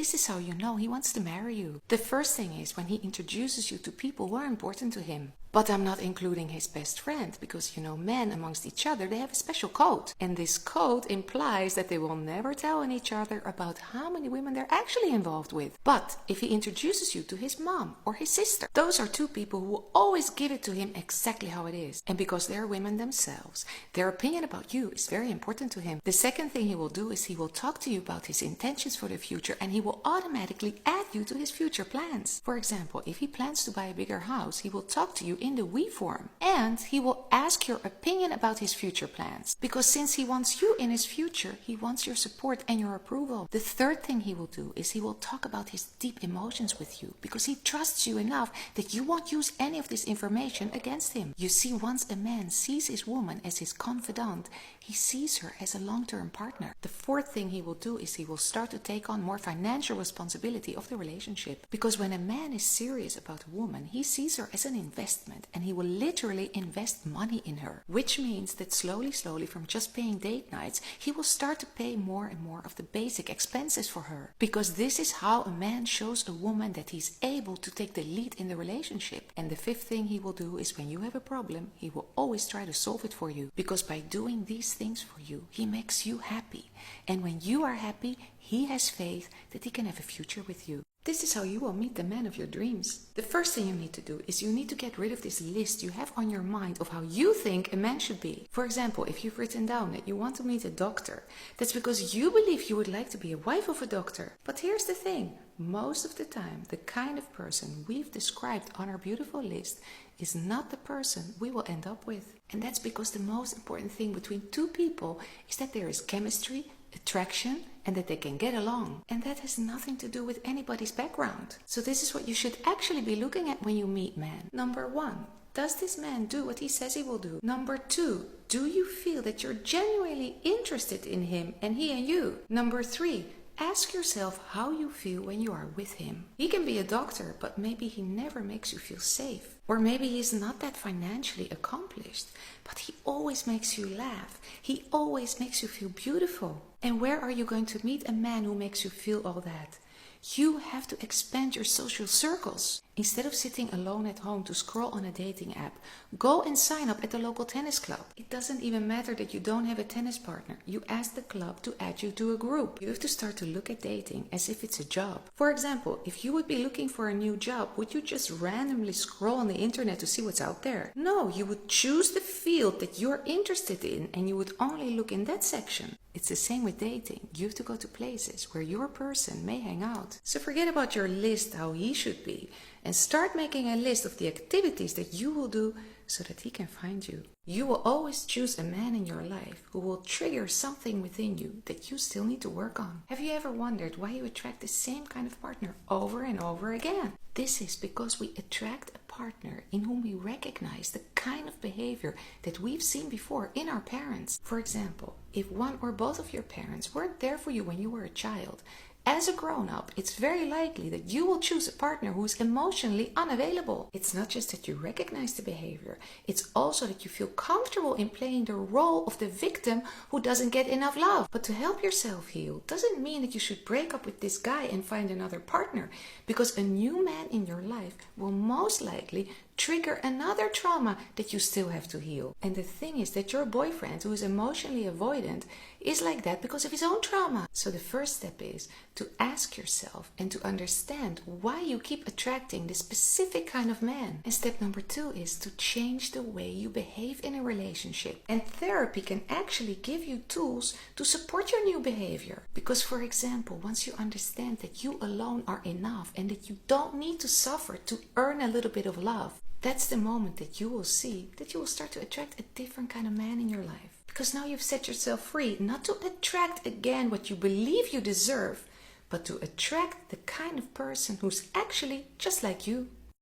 this is how you know he wants to marry you. The first thing is when he introduces you to people who are important to him. But I'm not including his best friend, because men amongst each other, they have a special code. And this code implies that they will never tell each other about how many women they're actually involved with. But if he introduces you to his mom or his sister, those are two people who will always give it to him exactly how it is. And because they're women themselves, their opinion about you is very important to him. The second thing he will do is he will talk to you about his intentions for the future, and he will automatically add you to his future plans. For example, if he plans to buy a bigger house, he will talk to you in the we form, and he will ask your opinion about his future plans, because since he wants you in his future, he wants your support and your approval. The third thing he will do is he will talk about his deep emotions with you, because he trusts you enough that you won't use any of this information against him. You see, once a man sees his woman as his confidant, he sees her as a long-term partner. The fourth thing he will do is he will start to take on more financial responsibility of the relationship, because when a man is serious about a woman, he sees her as an investment, and he will literally invest money in her, which means that slowly from just paying date nights, he will start to pay more and more of the basic expenses for her, because this is how a man shows a woman that he's able to take the lead in the relationship. And the fifth thing he will do is when you have a problem, he will always try to solve it for you, because by doing these things for you, he makes you happy, and when you are happy, he has faith that he can have a future with you. This is how you will meet the man of your dreams. The first thing you need to do is you need to get rid of this list you have on your mind of how you think a man should be. For example, if you've written down that you want to meet a doctor, that's because you believe you would like to be a wife of a doctor. But here's the thing, most of the time, the kind of person we've described on our beautiful list is not the person we will end up with. And that's because the most important thing between two people is that there is chemistry, attraction, and that they can get along. And that has nothing to do with anybody's background. So this is what you should actually be looking at when you meet men. Number 1, does this man do what he says he will do? Number 2, do you feel that you're genuinely interested in him and he in you? Number 3, ask yourself how you feel when you are with him. He can be a doctor, but maybe he never makes you feel safe. Or maybe he's not that financially accomplished, but he always makes you laugh. He always makes you feel beautiful. And where are you going to meet a man who makes you feel all that? You have to expand your social circles. Instead of sitting alone at home to scroll on a dating app, go and sign up at the local tennis club. It doesn't even matter that you don't have a tennis partner. You ask the club to add you to a group. You have to start to look at dating as if it's a job. For example, if you would be looking for a new job, would you just randomly scroll on the internet to see what's out there? No, you would choose the field that you're interested in, and you would only look in that section. It's the same with dating. You have to go to places where your person may hang out. So forget about your list how he should be, and start making a list of the activities that you will do so that he can find you. You will always choose a man in your life who will trigger something within you that you still need to work on. Have you ever wondered why you attract the same kind of partner over and over again? This is because we attract a partner in whom we recognize the kind of behavior that we've seen before in our parents. For example, if one or both of your parents weren't there for you when you were a child, as a grown-up, it's very likely that you will choose a partner who is emotionally unavailable. It's not just that you recognize the behavior, it's also that you feel comfortable in playing the role of the victim who doesn't get enough love. But to help yourself heal doesn't mean that you should break up with this guy and find another partner, because a new man in your life will most likely trigger another trauma that you still have to heal. And the thing is that your boyfriend, who is emotionally avoidant, is like that because of his own trauma. So the first step is to ask yourself and to understand why you keep attracting this specific kind of man. And step number 2 is to change the way you behave in a relationship. And therapy can actually give you tools to support your new behavior. Because, for example, once you understand that you alone are enough and that you don't need to suffer to earn a little bit of love, that's the moment that you will see that you will start to attract a different kind of man in your life. Because now you've set yourself free, not to attract again what you believe you deserve, but to attract the kind of person who's actually just like you.